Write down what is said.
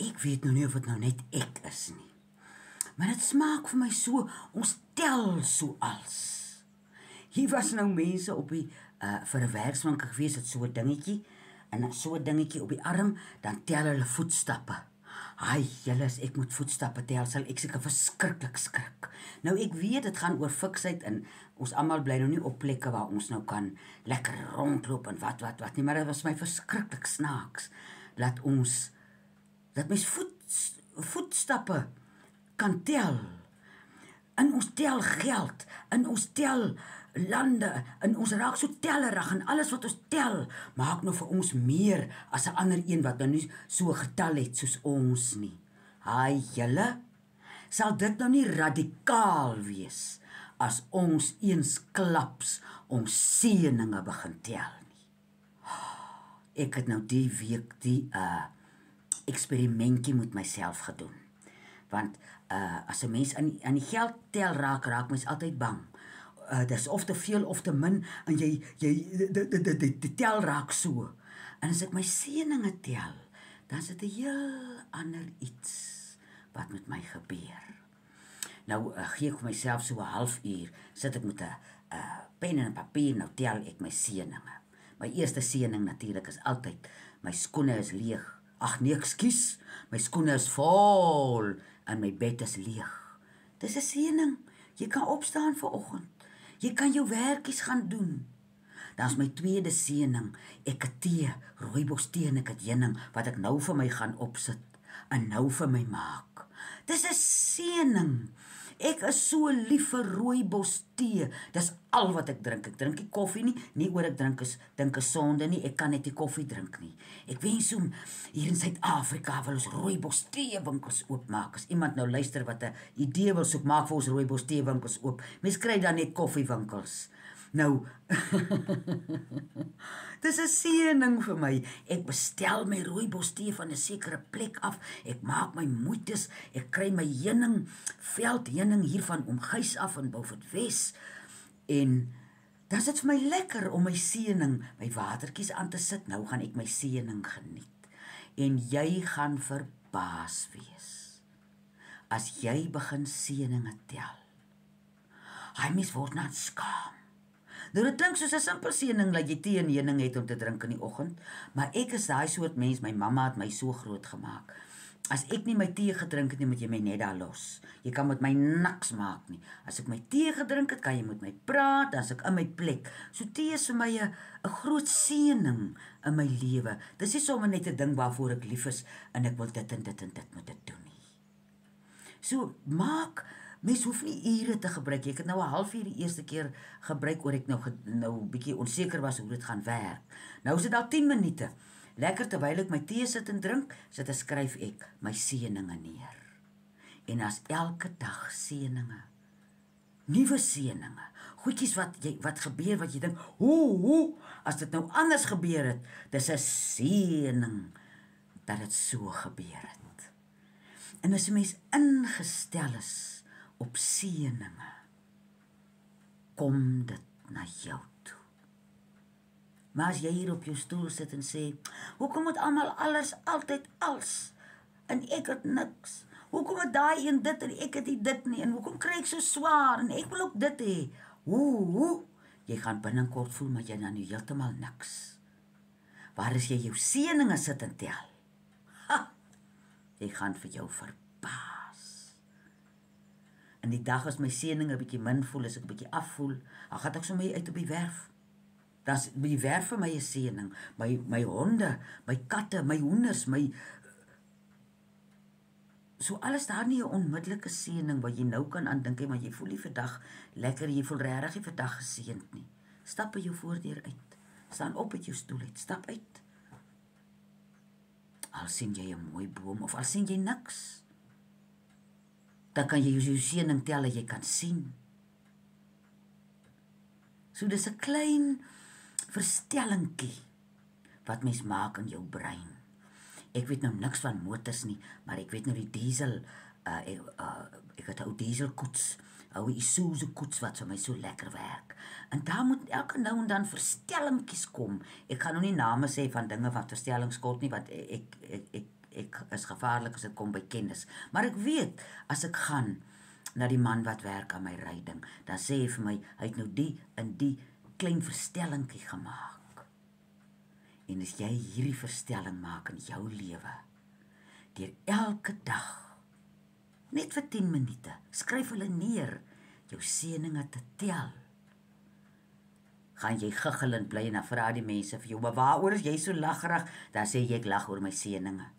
Ek weet nou nie of dit nou net ek is nie. Maar dit smaak vir my so, ons tel so als. Hier was nou mense op die vir 'n werkswinkel gewees, het so 'n dingetjie en dan so 'n dingetjie op die arm, dan tel hulle voetstappe. Ai, julle as ek moet voetstappe tel, sal ek seker verskriklik skrik. Nou ek weet dit gaan oor fiksheid en ons almal bly nou nie op plekke waar ons nou kan lekker rondloop en wat nie, maar dit was my verskriklik snaaks dat mens voetstappe kan tel. En ons tel geld, en ons tel lande, en ons raak so tellerig en alles wat ons tel maak nou vir ons meer as 'n ander een wat nou nie so getal het soos ons nie. Haai julle, sal dit nou nie radikaal wees as ons eensklaps ons seëninge begin tel nie. Ek het nou die week die eksperimentjie met myself gedoen. Want as 'n mens aan die geld tel raak mens altyd bang. Dis of te veel of te min en jy die tel raak so. En as ek my seëninge tel, dan is dit 'n heel ander iets wat met my gebeur. Nou gee ek vir myself so 'n halfuur, sit ek met 'n pen en 'n papier, nou tel ek my seëninge. My eerste seëning natuurlik is altyd my skoene is leeg. Ag nee, ekskuus, my skoene is vol en my bed is leeg. Dis 'n seëning. Jy kan opstaan vir oggend. Jy kan jou werkies gaan doen. Dan is my tweede seëning, ek het tee, rooibos tee en ek het heuning wat ek nou vir my gaan opsit en nou vir my maak. Dis 'n seëning. Ek is so lief vir rooibos tee. Dis al wat ek drink. Ek drink nie koffie nie oor ek dink is sonde nie. Ek kan net nie koffie drink nie. Ek wens so hier in Suid-Afrika wil ons rooibos tee winkels oopmaak. As iemand nou luister wat 'n idee wil soek, maak vir ons rooibos tee winkels oop. Mens kry dan net koffiewinkels. Nou, dis 'n seëning vir my. Ek bestel my rooibos tee van 'n sekere plek af. Ek maak my moeites. Ek kry my heuning, veldheuning hier van Omgys af in Beaufortwes. En dan is dit vir my lekker om my seëning, my watertjies aan te sit. Nou gaan ek my seëning geniet. En jy gaan verbaas wees as jy begin seëninge tel. Hy mens word net skaam. Nou dit klink soos 'n simpel seëning dat jy tee en heuning het om te drink in die oggend, maar ek is daai soort mens, my mamma het my so groot gemaak. As ek nie my tee gedrink het nie, moet jy my net daar los. Jy kan met my niks maak nie. As ek my tee gedrink het, kan jy met my praat, dan is ek in my plek. So tee is vir my 'n groot seëning in my lewe. Dis nie sommer net 'n ding waarvoor ek lief is en ek wil dit en dit en dit moet dit doen nie. So maak mens hoef nie ure te gebruik. Ek het nou 'n halfuur die eerste keer gebruik oor ek nou bietjie onseker was hoe dit gaan werk. Nou is dit al 10 minute. Lekker terwyl ek my tee sit en drink, sit en skryf ek my seëninge neer. En as elke dag seëninge, nuwe seëninge, goedjies wat gebeur wat jy dink, hoe as dit nou anders gebeur het, dis 'n seëning dat dit so gebeur het. En as 'n mens ingestel is op seëninge, kom dit na jou toe. Maar as jy hier op jou stoel sit en sê, hoekom moet almal alles altyd als en ek het niks? Hoekom het daai een dit en ek het nie dit nie? En hoekom kry ek so swaar en ek wil ook dit hê? Jy gaan binnekort voel maar jy dan nou heeltemal niks. Waar as jy jou seëninge sit en tel? Jy gaan vir jou verbaas. En die dag as my seëninge 'n bietjie min voel, as ek 'n bietjie afvoel, dan gaan ek sommer uit op die werf. Das die werf vir my 'n seëning. My honde, my katte, my hoenders, so alles daar nie 'n onmiddellike seëning wat jy nou kan aandink, maar jy voel nie vandag lekker, jy voel regtig nie vandag geseënd nie. Stap by jou voordeur uit. Staan op uit jou stoel uit, stap uit. Al sien jy 'n mooi boom of al sien jy niks, dan kan jy jou seëning tel en jy kan sien. So dis 'n klein verstellingkie wat mens maak in jou brein. Ek weet nou niks van motors nie, maar ek weet nou die diesel, ek het 'n ou dieselkoets, ou Isuzu koets wat vir my so lekker werk. En daar moet elke nou en dan verstellingkies kom. Ek gaan nou nie name sê van dinge wat verstellings kos nie, want ek is gevaarlik as dit kom by kennis. Maar ek weet, as ek gaan na die man wat werk aan my ryding, dan sê hy vir my, hy het nou die en die klein verstellingkie gemaak. En as jy hierdie verstelling maak in jou lewe, deur elke dag, net vir 10 minute, skryf hulle neer, jou seëninge te tel, gaan jy giggelend bly en dan vra die mense vir jou, maar waaroor is jy so laggerig? Dan sê jy, ek lag oor my seëninge.